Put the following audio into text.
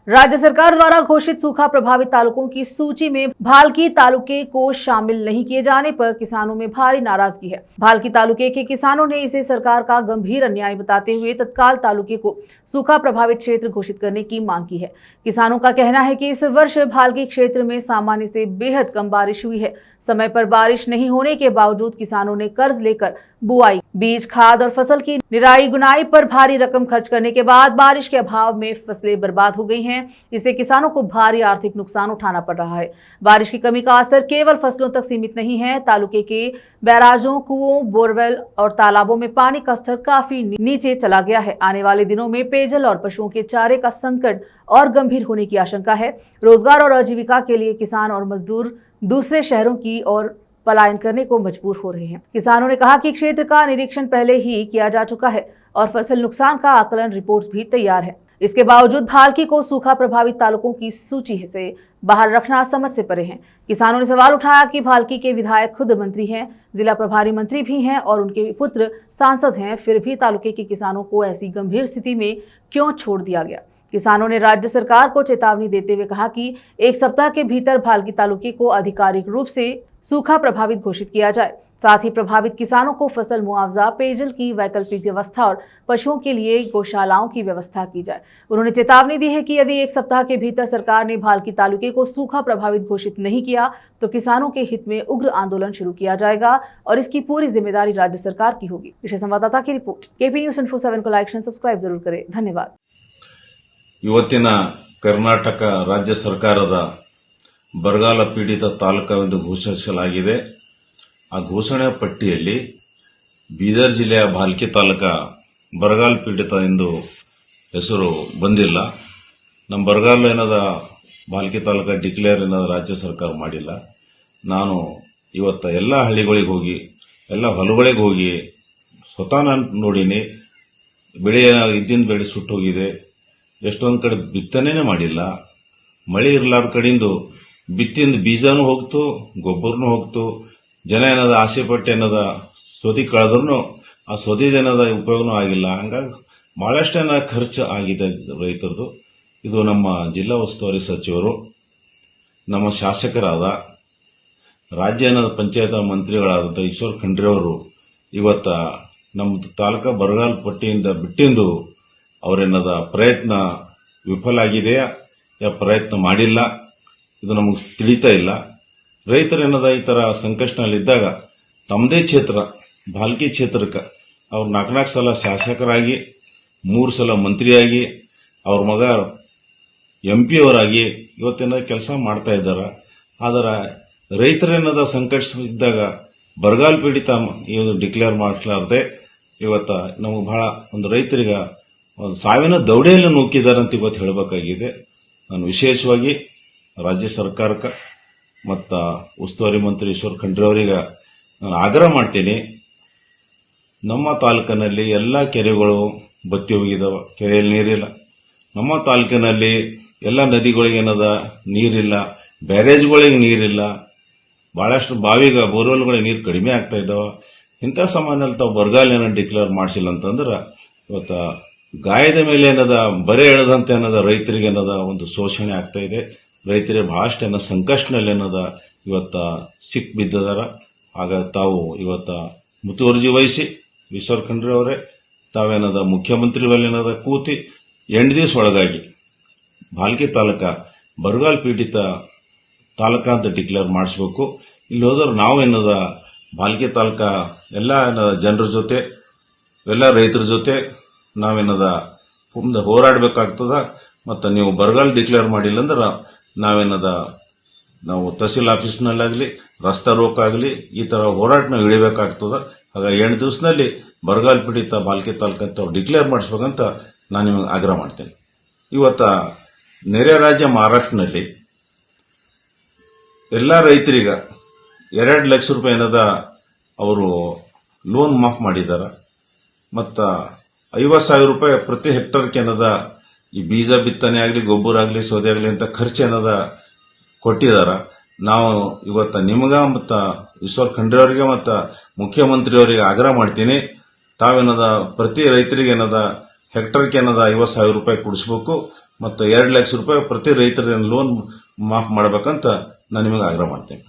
राज्य सरकार द्वारा घोषित सूखा प्रभावित तालुकों की सूची में भालकी तालुके को शामिल नहीं किए जाने पर किसानों में भारी नाराजगी है। भालकी तालुके के किसानों ने इसे सरकार का गंभीर अन्याय बताते हुए तत्काल तालुके को सूखा प्रभावित क्षेत्र घोषित करने की मांग की है। किसानों का कहना है कि इस वर्ष भालकी क्षेत्र में सामान्य से बेहद कम बारिश हुई है। समय पर बारिश नहीं होने के बावजूद किसानों ने कर्ज लेकर बुआई, बीज, खाद और फसल की निराई गुनाई पर भारी रकम खर्च करने के बाद बारिश के अभाव में फसलें बर्बाद हो गई हैं। इससे किसानों को भारी आर्थिक नुकसान उठाना पड़ रहा है। बारिश की कमी का असर केवल फसलों तक सीमित नहीं है। तालुके के बैराजों, कुओं, बोरवेल और तालाबों में पानी का स्तर काफी नीचे चला गया है। आने वाले दिनों में पेयजल और पशुओं के चारे का संकट और गंभीर होने की आशंका है। रोजगार और आजीविका के लिए किसान और मजदूर दूसरे शहरों की ओर पलायन करने को मजबूर हो रहे हैं। किसानों ने कहा कि क्षेत्र का निरीक्षण पहले ही किया जा चुका है और फसल नुकसान का आकलन रिपोर्ट भी तैयार है। इसके बावजूद भालकी को सूखा प्रभावित तालुकों की सूची से बाहर रखना समझ से परे है। किसानों ने सवाल उठाया कि भालकी के विधायक खुद मंत्री हैं, जिला प्रभारी मंत्री भी हैं और उनके पुत्र सांसद हैं, फिर भी तालुके के किसानों को ऐसी गंभीर स्थिति में क्यों छोड़ दिया गया। किसानों ने राज्य सरकार को चेतावनी देते हुए कहा कि एक सप्ताह के भीतर भालकी तालुके को आधिकारिक रूप से सूखा प्रभावित घोषित किया जाए। साथ ही प्रभावित किसानों को फसल मुआवजा, पेयजल की वैकल्पिक व्यवस्था और पशुओं के लिए गौशालाओं की व्यवस्था की जाए। उन्होंने चेतावनी दी है कि यदि एक सप्ताह के भीतर सरकार ने भालकी तालुके को सूखा प्रभावित घोषित नहीं किया तो किसानों के हित में उग्र आंदोलन शुरू किया जाएगा और इसकी पूरी जिम्मेदारी राज्य सरकार की होगी। विशेष संवाददाता की रिपोर्ट। केपी न्यूज़ 24/7 को लाइक, सब्सक्राइब जरूर करें। धन्यवाद। ಇವತ್ತಿನ ಕರ್ನಾಟಕ ರಾಜ್ಯ ಸರ್ಕಾರದ ಬರಗಾಲ ಪೀಡಿತ ತಾಲೂಕೆಂದು ಘೋಷಿಸಲಾಗಿದೆ। ಆ ಘೋಷಣೆ ಪಟ್ಟಿಯಲ್ಲಿ ಬೀದರ್ ಜಿಲ್ಲೆಯ ಭಾಲ್ಕಿ ತಾಲೂಕು ಬರಗಾಲ ಪೀಡಿತ ಎಂದು ಹೆಸರು ಬಂದಿಲ್ಲ। ನಮ್ಮ ಬರಗಾಲ ಏನದ ಭಾಲ್ಕಿ ತಾಲೂಕು ಡಿಕ್ಲೇರ್ ಏನದ ರಾಜ್ಯ ಸರ್ಕಾರ ಮಾಡಿಲ್ಲ। ನಾನು ಇವತ್ತು ಎಲ್ಲ ಹಳ್ಳಿಗಳಿಗೆ ಹೋಗಿ ಎಲ್ಲ ಹೊಲಗಳಿಗೆ ಹೋಗಿ ಸ್ವತಃ ನಾನು ನೋಡಿನಿ। ಬೆಳೆ ಇದ್ದಿನ ಬೆಳೆ ಸುಟ್ಟೋಗಿದೆ। ಎಷ್ಟೊಂದು ಕಡೆ ಬಿತ್ತನೆ ಮಾಡಿಲ್ಲ। ಮಳೆ ಇರಲಾರ್ದ ಕಡೆಯಿಂದ ಬಿತ್ತಿಂದ ಬೀಜನೂ ಹೋಗ್ತು, ಗೊಬ್ಬರನೂ ಹೋಗ್ತು। ಜನ ಏನದ ಆಸೆ ಪಟ್ಟು ಏನದ ಸೋದಿ ಕಳೆದ್ರೂ ಆ ಸೋದಿದೇನದ ಉಪಯೋಗನೂ ಆಗಿಲ್ಲ। ಹಂಗಾಗಿ ಬಹಳಷ್ಟು ಖರ್ಚು ಆಗಿದೆ ರೈತರದು। ಇದು ನಮ್ಮ ಜಿಲ್ಲಾ ಉಸ್ತುವಾರಿ ಸಚಿವರು, ನಮ್ಮ ಶಾಸಕರಾದ ರಾಜ್ಯ ಪಂಚಾಯತ್ ಮಂತ್ರಿಗಳಾದ ಈಶ್ವರ್ ಖಂಡ್ರೆ ಅವರು ಇವತ್ತ ನಮ್ಮ ತಾಲೂಕಾ ಬರಗಾಲ ಪಟ್ಟಿಯಿಂದ ಬಿಟ್ಟಿಂದು ಅವರೇನದ ಪ್ರಯತ್ನ ವಿಫಲ ಆಗಿದೆಯಾ ಯಾ ಪ್ರಯತ್ನ ಮಾಡಿಲ್ಲ, ಇದು ನಮಗೆ ತಿಳಿತಾ ಇಲ್ಲ। ರೈತರೇನದ ಈ ತರ ಸಂಕಷ್ಟದಲ್ಲಿದ್ದಾಗ ತಮ್ಮದೇ ಕ್ಷೇತ್ರ ಭಾಲ್ಕಿ ಕ್ಷೇತ್ರಕ್ಕೆ ಅವ್ರು 4 ಸಲ ಶಾಸಕರಾಗಿ, 3 ಸಲ ಮಂತ್ರಿಯಾಗಿ, ಅವ್ರ ಮಗ MP ಅವರಾಗಿ ಇವತ್ತಿನ ಕೆಲಸ ಮಾಡ್ತಾ ಇದ್ದಾರೆ। ಆದರೆ ರೈತರೇನದ ಸಂಕಷ್ಟ ಇದ್ದಾಗ ಬರಗಾಲ ಪೀಡಿತ ಡಿಕ್ಲೇರ್ ಮಾಡಲಾರದೆ ಇವತ್ತ ನಮಗೆ ಬಹಳ ಒಂದು ರೈತರಿಗೆ ಒಂದು ಸಾವಿನ ದೌಡೆಯಲ್ಲಿ ನೂಕಿದ್ದಾರೆ ಅಂತ ಇವತ್ತು ಹೇಳಬೇಕಾಗಿದೆ। ನಾನು ವಿಶೇಷವಾಗಿ ರಾಜ್ಯ ಸರ್ಕಾರಕ್ಕೆ ಮತ್ತು ಉಸ್ತುವಾರಿ ಮಂತ್ರಿ ಈಶ್ವರ್ ಖಂಡ್ರೆ ಅವರಿಗೆ ನಾನು ಆಗ್ರಹ ಮಾಡ್ತೀನಿ, ನಮ್ಮ ತಾಲೂಕಿನಲ್ಲಿ ಎಲ್ಲ ಕೆರೆಗಳು ಬತ್ತಿ ಹೋಗಿದ್ದಾವೆ, ಕೆರೆಯಲ್ಲಿ ನೀರಿಲ್ಲ। ನಮ್ಮ ತಾಲೂಕಿನಲ್ಲಿ ಎಲ್ಲ ನದಿಗಳಿಗೆ ಏನದ ನೀರಿಲ್ಲ, ಬ್ಯಾರೇಜ್ಗಳಿಗೆ ನೀರಿಲ್ಲ, ಬಹಳಷ್ಟು ಬಾವಿಗೆ ಬೋರ್ವೆಲ್ಗಳಿಗೆ ನೀರು ಕಡಿಮೆ ಆಗ್ತಾ ಇದ್ದಾವೆ। ಇಂಥ ಸಮಯದಲ್ಲಿ ತಾವು ಬರಗಾಲ ಡಿಕ್ಲೇರ್ ಮಾಡಿಸಿಲ್ಲ ಅಂತಂದ್ರೆ ಇವತ್ತು ಗಾಯದ ಮೇಲೆ ಏನದ ಬರೆ ಎಳೆದಂತೆ ಏನದ ರೈತರಿಗೆ ಏನದ ಒಂದು ಶೋಷಣೆ ಆಗ್ತಾ ಇದೆ। ರೈತರಿಗೆ ಬಹಳಷ್ಟು ಸಂಕಷ್ಟನಲ್ಲಿ ಏನದ ಇವತ್ತ ಸಿಕ್ ಬಿದ್ದದಾರ। ಹಾಗಾಗಿ ತಾವು ಇವತ್ತ ಮುತುವರ್ಜಿ ವಹಿಸಿ ಈಶ್ವರ್ ಖಂಡ್ರೆ ಅವರೇ ತಾವೇನದ ಮುಖ್ಯಮಂತ್ರಿ ಏನದ ಕೂತಿ 8 ದಿವಸ ಒಳಗಾಗಿ ಭಾಲ್ಕಿ ತಾಲೂಕ ಬರಗಾಲ ಪೀಡಿತ ತಾಲೂಕಾ ಅಂತ ಡಿಕ್ಲೇರ್ ಮಾಡಿಸಬೇಕು। ಇಲ್ಲಿ ಹೋದ್ರೆ ನಾವೇನದ ಭಾಲ್ಕಿ ತಾಲೂಕ ಎಲ್ಲ ಜನರ ಜೊತೆ ಎಲ್ಲ ರೈತರ ಜೊತೆ ನಾವೇನದ ಮುಂದೆ ಹೋರಾಡಬೇಕಾಗ್ತದ। ಮತ್ತು ನೀವು ಬರಗಾಲ ಡಿಕ್ಲೇರ್ ಮಾಡಿಲ್ಲ ಅಂದ್ರೆ ನಾವು ತಹಸೀಲ್ ಆಫೀಸ್ನಲ್ಲಾಗಲಿ, ರಸ್ತಾ ರೋಕ್ ಆಗಲಿ ಈ ತರ ಹೋರಾಟ ನಾವು ಇಳಿಬೇಕಾಗ್ತದ। ಹಾಗಾಗಿ 8 ದಿವಸದಲ್ಲಿ ಬರಗಾಲ ಪೀಡಿತ ಭಾಲ್ಕಿ ತಾಲೂಕು ಅಂತ ಡಿಕ್ಲೇರ್ ಮಾಡಿಸ್ಬೇಕಂತ ನಾನು ನಿಮಗೆ ಆಗ್ರಹ ಮಾಡ್ತೇನೆ। ಇವತ್ತ ನೆರೆ ರಾಜ್ಯ ಮಹಾರಾಷ್ಟ್ರನಲ್ಲಿ ಎಲ್ಲ ರೈತರಿಗೆ 2 ಲಕ್ಷ ರೂಪಾಯಿ ಏನದ ಅವರು ಲೋನ್ ಮಾಫ್ ಮಾಡಿದ್ದಾರೆ ಮತ್ತು 50,000 ರೂಪಾಯಿ ಪ್ರತಿ ಹೆಕ್ಟರ್ಗೆ ಏನದ ಈ ಬೀಜ ಬಿತ್ತನೆ ಆಗಲಿ, ಗೊಬ್ಬರ ಆಗಲಿ, ಸೌದೆ ಆಗಲಿ ಅಂತ ಖರ್ಚು ಏನದ ಕೊಟ್ಟಿದ್ದಾರೆ। ನಾವು ಇವತ್ತು ನಿಮಗೆ ಮತ್ತು ಈಶ್ವರ್ ಖಂಡ್ರೆ ಅವರಿಗೆ ಮತ್ತು ಮುಖ್ಯಮಂತ್ರಿ ಅವರಿಗೆ ಆಗ್ರಹ ಮಾಡ್ತೀನಿ, ತಾವೇನದ ಪ್ರತಿ ರೈತರಿಗೆ ಏನದ ಹೆಕ್ಟರ್ಗೆ ಏನದ 50,000 ರೂಪಾಯಿ ಕೊಡಿಸಬೇಕು ಮತ್ತು 2 ಲಕ್ಷ ರೂಪಾಯಿ ಪ್ರತಿ ರೈತರ ಲೋನ್ ಮಾಫ್ ಮಾಡಬೇಕಂತ ನಾನು ನಿಮಗೆ ಆಗ್ರಹ ಮಾಡ್ತೇನೆ.